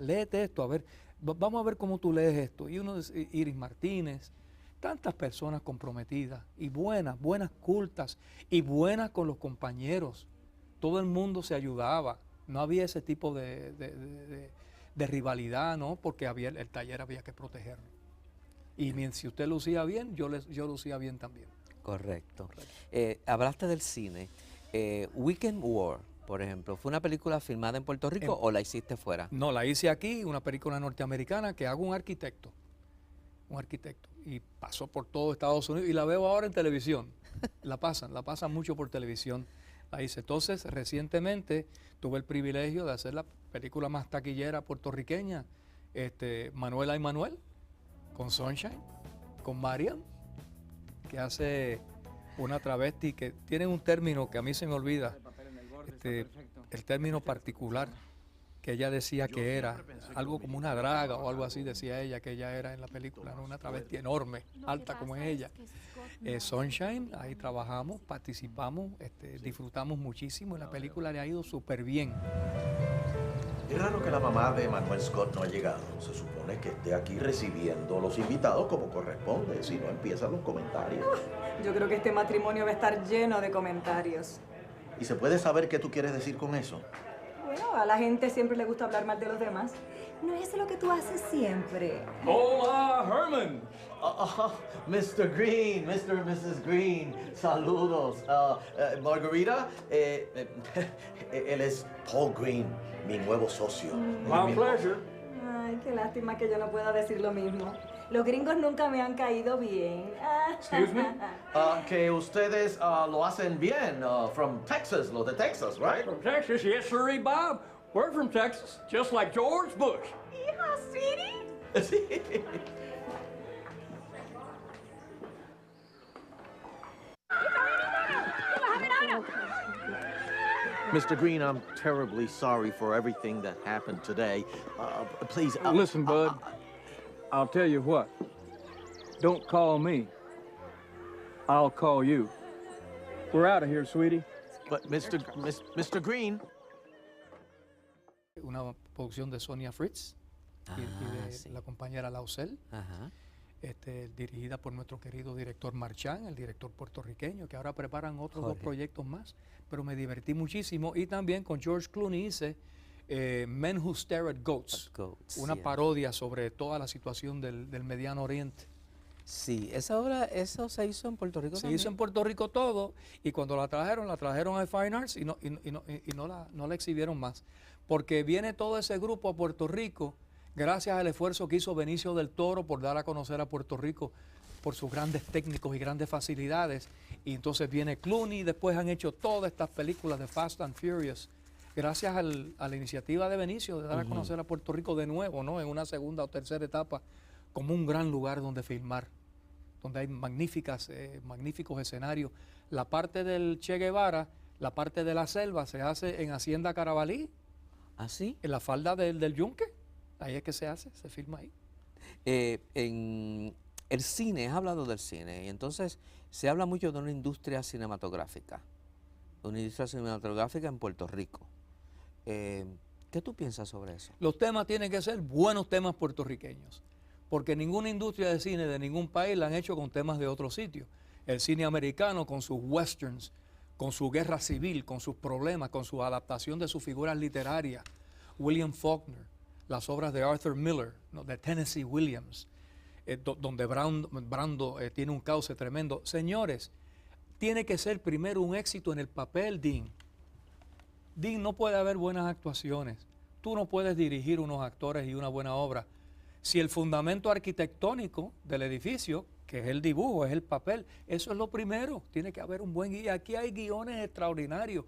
léete esto, a ver, vamos a ver cómo tú lees esto. Y uno, Iris Martínez, tantas personas comprometidas y buenas cultas y buenas con los compañeros. Todo el mundo se ayudaba, no había ese tipo de rivalidad, ¿no? Porque el taller había que protegerlo. Y si usted lucía bien, yo lucía bien también. Correcto. Hablaste del cine. Weekend War, por ejemplo, ¿fue una película filmada en Puerto Rico o la hiciste fuera? No, la hice aquí, una película norteamericana que hago un arquitecto, y pasó por todo Estados Unidos y la veo ahora en televisión. La pasan mucho por televisión. La hice. Entonces, recientemente tuve el privilegio de hacer la película más taquillera puertorriqueña, Manuela y Manuel, con Sunshine, con Mariam, que hace una travesti que tiene un término que a mí se me olvida, el término particular que ella decía que era, algo como una draga o algo así decía ella que ella era en la película, ¿no? Una travesti enorme, alta como es ella. Sunshine, ahí trabajamos, participamos, disfrutamos muchísimo y la película le ha ido súper bien. Es raro que la mamá de Manuel Scott no ha llegado. Se supone que esté aquí recibiendo los invitados como corresponde, si no empiezan los comentarios. Yo creo que este matrimonio va a estar lleno de comentarios. ¿Y se puede saber qué tú quieres decir con eso? Bueno, a la gente siempre le gusta hablar mal de los demás. No es lo que tú haces siempre. Hola, Herman. Mr. Green, Mr. and Mrs. Green, saludos. Margarita, él es Paul Green, mi nuevo socio. My pleasure. Ay, qué lástima que yo no pueda decir lo mismo. Los gringos nunca me han caído bien. Excuse me? Que ustedes lo hacen bien, from Texas, los de Texas, right? From Texas, yes, sir, Bob. We're from Texas, just like George Bush. Hija, sweetie. Sí. Mr. Green, I'm terribly sorry for everything that happened today. Please... Listen, bud, I'll tell you what. Don't call me. I'll call you. We're out of here, sweetie. But Mr. Green... Una producción de Sonia Fritz y de sí. la compañera Lausel, Ajá. dirigida por nuestro querido director Marchán, el director puertorriqueño, que ahora preparan otros dos proyectos más, pero me divertí muchísimo. Y también con George Clooney hice Men Who Stare at Goats, una parodia sobre toda la situación del Mediano Oriente. Sí, esa obra, eso se hizo en Puerto Rico Se también. hizo en Puerto Rico todo, y cuando la trajeron a Fine Arts y no la exhibieron más. Porque viene todo ese grupo a Puerto Rico gracias al esfuerzo que hizo Benicio del Toro por dar a conocer a Puerto Rico por sus grandes técnicos y grandes facilidades. Y entonces viene Clooney, y después han hecho todas estas películas de Fast and Furious, gracias a la iniciativa de Benicio de dar a conocer a Puerto Rico de nuevo, ¿no? En una segunda o tercera etapa, como un gran lugar donde filmar, donde hay magníficos escenarios. La parte del Che Guevara, la parte de la selva se hace en Hacienda Carabalí, ¿Ah, sí? en la falda del Yunque. Ahí es que se hace, se filma ahí. En el cine, has hablado del cine, y entonces se habla mucho de una industria cinematográfica en Puerto Rico. ¿Qué tú piensas sobre eso? Los temas tienen que ser buenos temas puertorriqueños, porque ninguna industria de cine de ningún país la han hecho con temas de otro sitio. El cine americano con sus westerns, con su guerra civil, con sus problemas, con su adaptación de sus figuras literarias. William Faulkner, las obras de Arthur Miller, ¿no? De Tennessee Williams, donde Brando tiene un cauce tremendo. Señores, tiene que ser primero un éxito en el papel, Dean. Dean, no puede haber buenas actuaciones. Tú no puedes dirigir unos actores y una buena obra si el fundamento arquitectónico del edificio, que es el dibujo, es el papel, eso es lo primero. Tiene que haber un buen guía. Aquí hay guiones extraordinarios.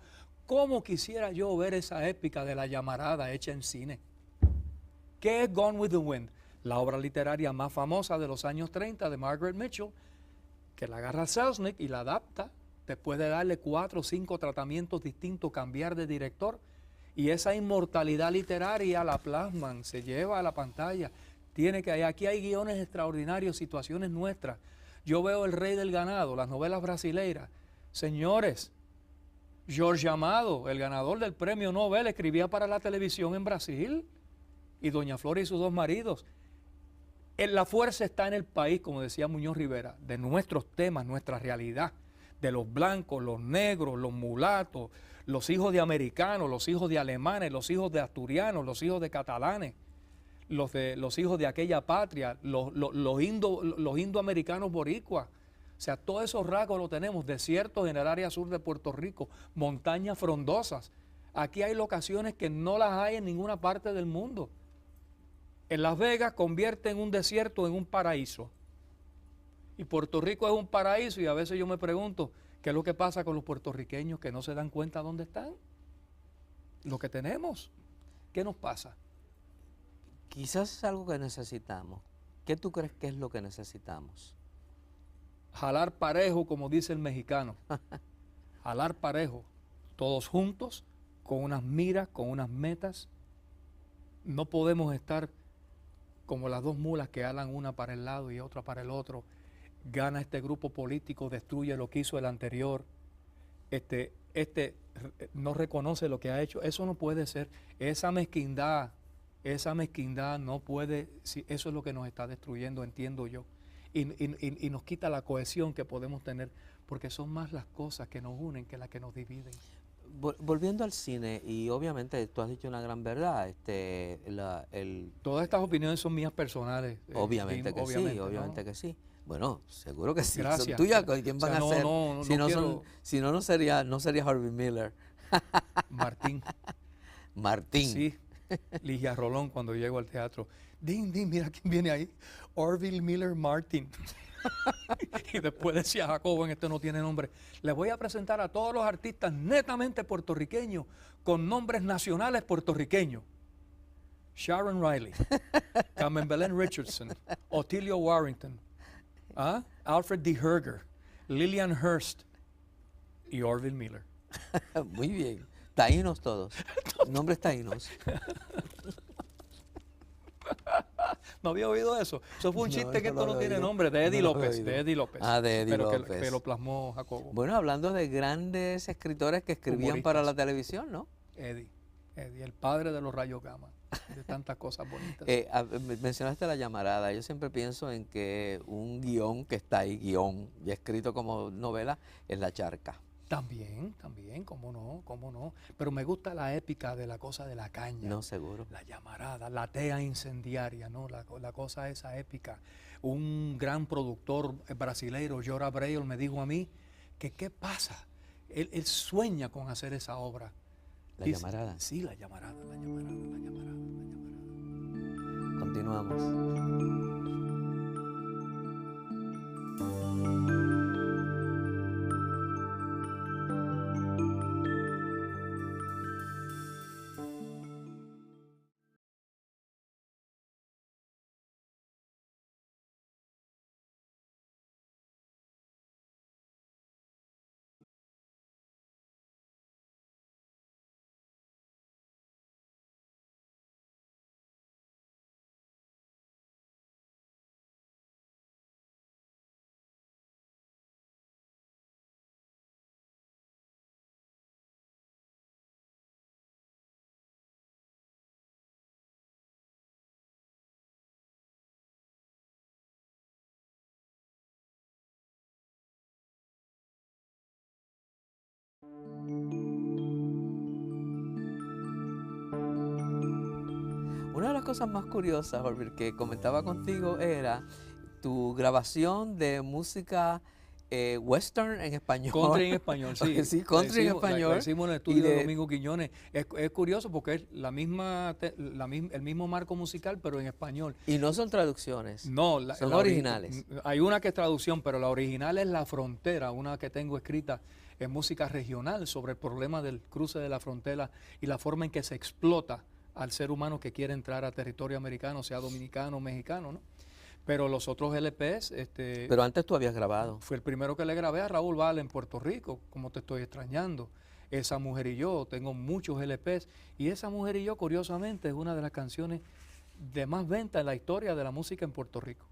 ¿Cómo quisiera yo ver esa épica de La Llamarada hecha en cine? ¿Qué es Gone with the Wind? La obra literaria más famosa de los años 30 de Margaret Mitchell, que la agarra Selznick y la adapta, después de darle 4 o 5 tratamientos distintos, cambiar de director, y esa inmortalidad literaria la plasman, se lleva a la pantalla. Aquí hay guiones extraordinarios, situaciones nuestras. Yo veo El Rey del Ganado, las novelas brasileiras. Señores, Jorge Amado, el ganador del premio Nobel, escribía para la televisión en Brasil, y Doña Flora y sus 2 maridos. La fuerza está en el país, como decía Muñoz Rivera, de nuestros temas, nuestra realidad, de los blancos, los negros, los mulatos, los hijos de americanos, los hijos de alemanes, los hijos de asturianos, los hijos de catalanes, los hijos de aquella patria, los indoamericanos boricuas. O sea, todos esos rasgos los tenemos, desiertos en el área sur de Puerto Rico, montañas frondosas. Aquí hay locaciones que no las hay en ninguna parte del mundo. En Las Vegas convierten un desierto en un paraíso. Y Puerto Rico es un paraíso, y a veces yo me pregunto, ¿Qué es lo que pasa con los puertorriqueños que no se dan cuenta dónde están? Lo que tenemos. ¿Qué nos pasa? Quizás es algo que necesitamos. ¿Qué tú crees que es lo que necesitamos? Jalar parejo, como dice el mexicano. Jalar parejo. Todos juntos, con unas miras, con unas metas. No podemos estar como las dos mulas que alan una para el lado y otra para el otro. Gana este grupo político, destruye lo que hizo el anterior. Este no reconoce lo que ha hecho. Eso no puede ser. Esa mezquindad no puede, eso es lo que nos está destruyendo, entiendo yo. Y nos quita la cohesión que podemos tener, porque son más las cosas que nos unen que las que nos dividen. Volviendo al cine, y obviamente tú has dicho una gran verdad, Todas estas opiniones son mías personales. Obviamente Jim, que sí, obviamente ¿no? que sí. Bueno, seguro que sí. Gracias. Son tuyas, ¿quién van a ser? Si no sería Harvey Miller. Martín. Martín. Sí, Ligia Rolón cuando llego al teatro. Din, mira quién viene ahí. Orville Miller Martin. Y después decía Jacobo, en este no tiene nombre. Les voy a presentar a todos los artistas netamente puertorriqueños, con nombres nacionales puertorriqueños. Sharon Riley, Carmen Belén Richardson, Otilio Warrington, Alfred D. Herger, Lillian Hurst y Orville Miller. Muy bien. Taínos todos. Nombres taínos. ¿No había oído eso? Eso fue un chiste que esto no tiene nombre, de Eddie López. De Eddie López. De Eddie López. Que lo plasmó Jacobo. Bueno, hablando de grandes escritores que escribían Humoristas. para la televisión, ¿no? Eddie, el padre de los rayos gamma, de tantas cosas bonitas. Mencionaste La Llamarada. Yo siempre pienso en que un guión que está ahí, guión, y escrito como novela, es La Charca. También, cómo no. Pero me gusta la épica de la cosa de la caña. No, seguro. La llamarada, la tea incendiaria, ¿no? La cosa esa épica. Un gran productor brasileiro, Jora Breil, me dijo a mí que qué pasa. Él sueña con hacer esa obra. La Llamarada. Sí, la llamarada. Continuamos. Una de las cosas más curiosas, Orville, que comentaba contigo era tu grabación de música western en español. Country en español, sí. Sí, country en español. Lo hicimos en el estudio de Domingo Quiñones. Es curioso porque es el mismo marco musical, pero en español. Y no son traducciones. No, son originales. Hay una que es traducción, pero la original es La Frontera, una que tengo escrita en música regional sobre el problema del cruce de la frontera y la forma en que se explota al ser humano que quiere entrar a territorio americano, sea dominicano o mexicano, ¿no? Pero los otros LPs... Pero antes tú habías grabado. Fue el primero que le grabé a Raúl Vale en Puerto Rico, Como te estoy extrañando. Esa Mujer y Yo, tengo muchos LPs. Y Esa Mujer y Yo, curiosamente, es una de las canciones de más venta en la historia de la música en Puerto Rico.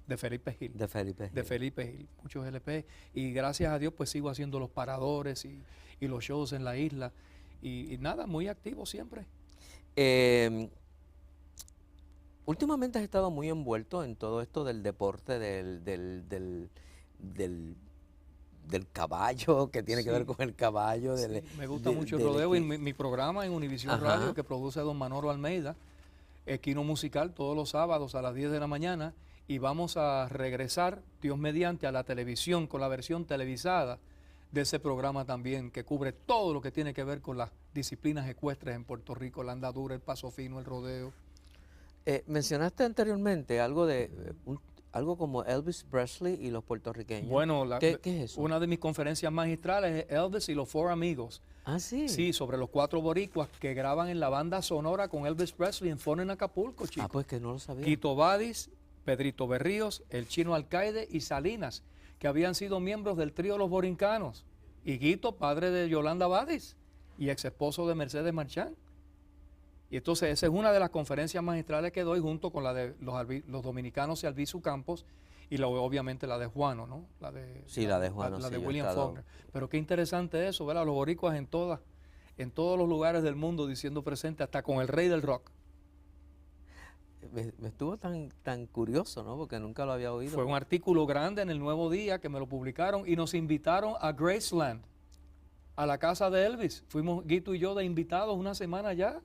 De Felipe Gil. De Felipe Gil. Muchos LPs. Y gracias a Dios, pues sigo haciendo los paradores y los shows en la isla. Y nada, muy activo siempre. Últimamente has estado muy envuelto en todo esto del deporte, del caballo, que tiene que ver con el caballo. Me gusta mucho el rodeo y mi programa en Univisión Radio que produce don Manolo Almeida, Equino Musical, todos los sábados a las 10 de la mañana, y vamos a regresar, Dios mediante, a la televisión con la versión televisada de ese programa también, que cubre todo lo que tiene que ver con las disciplinas ecuestres en Puerto Rico, la andadura, el paso fino, el rodeo. Mencionaste anteriormente algo de algo como Elvis Presley y los puertorriqueños. Bueno, ¿Qué es eso? una de mis conferencias magistrales es Elvis y los Four Amigos. Ah, sí. Sí, sobre los 4 boricuas que graban en la banda sonora con Elvis Presley en Fon en Acapulco, chicos. Ah, pues que no lo sabía. Quito Badis, Pedrito Berríos, el Chino Alcaide y Salinas, que habían sido miembros del trío Los Borincanos. Y Quito, padre de Yolanda Badis y ex esposo de Mercedes Marchán. Y entonces esa es una de las conferencias magistrales que doy junto con la de los dominicanos y Albizu Campos y obviamente la de Juano, ¿no? La de, Sí, la de Juano, la sí, de yo he William estado- Faulkner. Pero qué interesante eso, ¿verdad? Los boricuas en todos los lugares del mundo diciendo presente, hasta con el rey del rock. Me estuvo tan curioso, ¿no? Porque nunca lo había oído. Fue un artículo grande en el Nuevo Día que me lo publicaron y nos invitaron a Graceland, a la casa de Elvis. Fuimos Guito y yo de invitados una semana ya.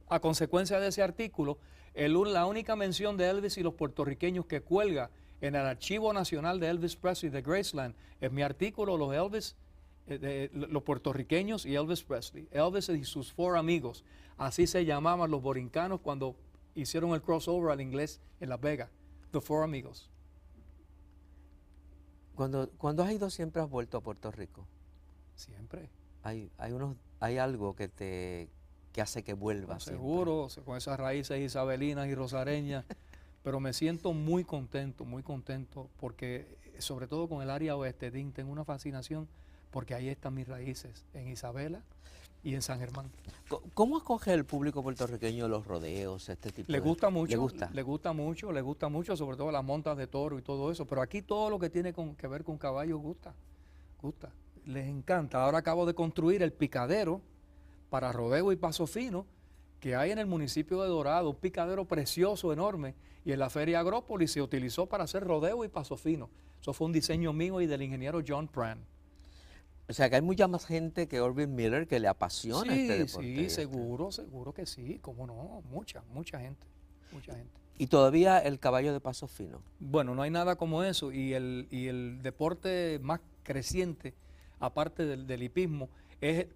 A consecuencia de ese artículo, la única mención de Elvis y los puertorriqueños que cuelga en el Archivo Nacional de Elvis Presley de Graceland es mi artículo, los puertorriqueños y Elvis Presley. Elvis y sus 4 amigos. Así se llamaban los borincanos cuando hicieron el crossover al inglés en Las Vegas. The 4 Amigos. Cuando has ido siempre has vuelto a Puerto Rico. Siempre. Hay algo que hace que vuelvas. Seguro, con esas raíces isabelinas y rosareñas. Pero me siento muy contento, porque sobre todo con el área oeste, tengo una fascinación porque ahí están mis raíces, en Isabela y en San Germán. ¿Cómo acoge el público puertorriqueño los rodeos, este tipo Le de... gusta mucho, ¿Le gusta? le gusta mucho, sobre todo las montas de toro y todo eso. Pero aquí todo lo que tiene que ver con caballos gusta. Les encanta. Ahora acabo de construir el picadero para rodeo y paso fino que hay en el municipio de Dorado, un picadero precioso, enorme, y en la Feria Agrópolis se utilizó para hacer rodeo y paso fino. Eso fue un diseño mío y del ingeniero John Pran. O sea, que hay mucha más gente que Orville Miller que le apasiona este deporte. Sí, seguro que sí, cómo no, mucha gente. Y todavía el caballo de paso fino. Bueno, no hay nada como eso, y el deporte más creciente, aparte del hipismo,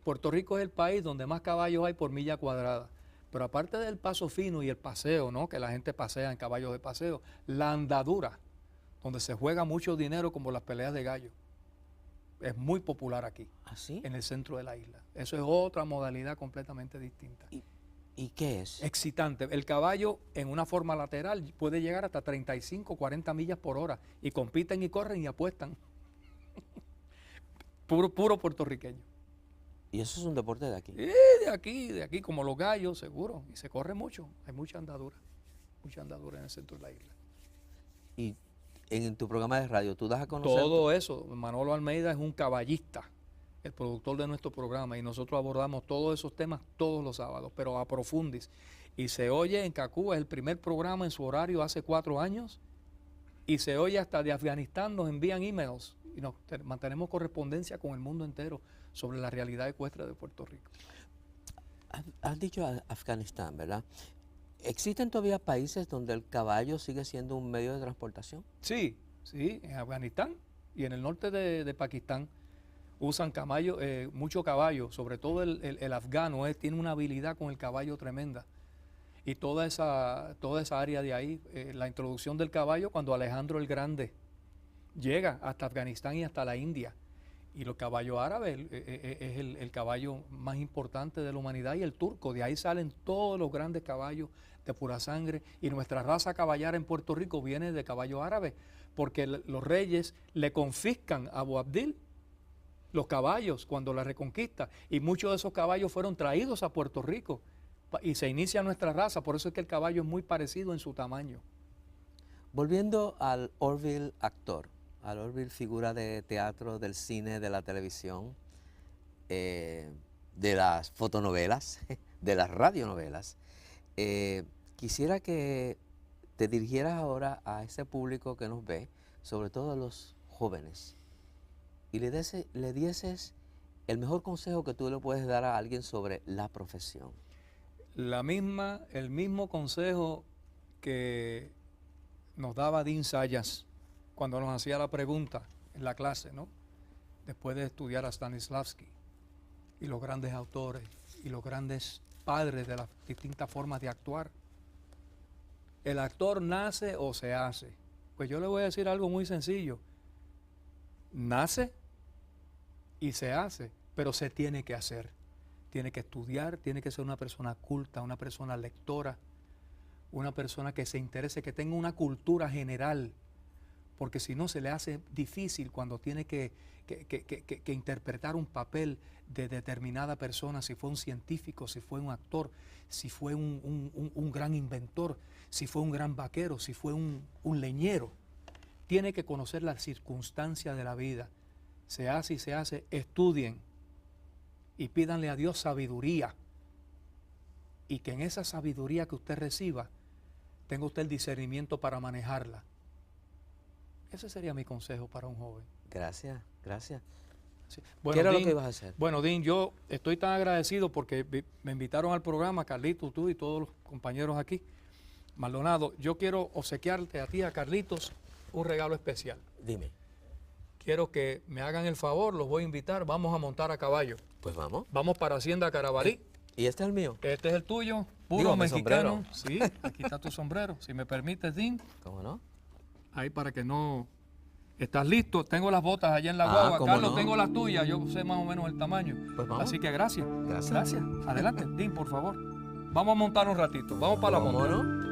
Puerto Rico es el país donde más caballos hay por milla cuadrada. Pero aparte del paso fino y el paseo, ¿no? Que la gente pasea en caballos de paseo, la andadura, donde se juega mucho dinero como las peleas de gallo, es muy popular aquí, ¿Así? en el centro de la isla. Eso es otra modalidad completamente distinta. ¿Y qué es? Excitante. El caballo en una forma lateral puede llegar hasta 35, 40 millas por hora y compiten y corren y apuestan. Puro puertorriqueño. Y eso es un deporte de aquí. De aquí, como los gallos, seguro. Y se corre mucho. Hay mucha andadura en el centro de la isla. Y en tu programa de radio, ¿tú das a conocer? Todo eso. Manolo Almeida es un caballista, el productor de nuestro programa, y nosotros abordamos todos esos temas todos los sábados, pero a profundis. Y se oye en Cacúa, es el primer programa en su horario hace 4 años, y se oye hasta de Afganistán, nos envían emails, y mantenemos correspondencia con el mundo entero sobre la realidad ecuestre de Puerto Rico. Has dicho Afganistán, ¿verdad? ¿Existen todavía países donde el caballo sigue siendo un medio de transportación? Sí, en Afganistán y en el norte de Pakistán usan mucho caballo, sobre todo el afgano tiene una habilidad con el caballo tremenda. Y toda esa área de ahí, la introducción del caballo cuando Alejandro el Grande llega hasta Afganistán y hasta la India. Y los caballos árabes es el caballo más importante de la humanidad, y el turco. De ahí salen todos los grandes caballos de pura sangre. Y nuestra raza caballara en Puerto Rico viene de caballo árabe, porque los reyes le confiscan a Abu Abdil los caballos cuando la reconquista. Y muchos de esos caballos fueron traídos a Puerto Rico. Y se inicia nuestra raza. Por eso es que el caballo es muy parecido en su tamaño. Volviendo al Orville actor, al Orville figura de teatro, del cine, de la televisión, de las fotonovelas, de las radionovelas. Quisiera que te dirigieras ahora a ese público que nos ve, sobre todo a los jóvenes, y le dieses el mejor consejo que tú le puedes dar a alguien sobre la profesión. El mismo consejo que nos daba Dean Sayas cuando nos hacía la pregunta en la clase, ¿no? Después de estudiar a Stanislavski y los grandes autores y los grandes padres de las distintas formas de actuar. El actor nace o se hace. Pues yo le voy a decir algo muy sencillo. Nace y se hace, pero se tiene que hacer. Tiene que estudiar, tiene que ser una persona culta, una persona lectora, una persona que se interese, que tenga una cultura general, porque si no se le hace difícil cuando tiene que interpretar un papel de determinada persona, si fue un científico, si fue un actor, si fue un gran inventor, si fue un gran vaquero, si fue un leñero. Tiene que conocer las circunstancias de la vida. Se hace y se hace, estudien y pídanle a Dios sabiduría, y que en esa sabiduría que usted reciba, tenga usted el discernimiento para manejarla. Ese sería mi consejo para un joven. Gracias, gracias. Sí. ¿Qué era lo Dean, que ibas a hacer? Bueno, Dean, yo estoy tan agradecido porque me invitaron al programa, Carlitos, tú y todos los compañeros aquí. Maldonado, yo quiero obsequiarte a ti, a Carlitos, un regalo especial. Dime. Quiero que me hagan el favor, los voy a invitar, vamos a montar a caballo. Pues vamos. Vamos para Hacienda Carabalí. ¿Y este es el mío? Este es el tuyo, puro Digo, mi mexicano. Sí, aquí está tu sombrero. Si me permites, Dean, ¿Cómo no? ahí para que no... ¿Estás listo? Tengo las botas allá en la Ah, guagua. ¿cómo Carlos, no? tengo las tuyas. Yo sé más o menos el tamaño. Pues vamos. Así que gracias. Gracias. Gracias. Adelante, Dean, por favor. Vamos a montar un ratito. Vamos para la ¿Cómo monta. no?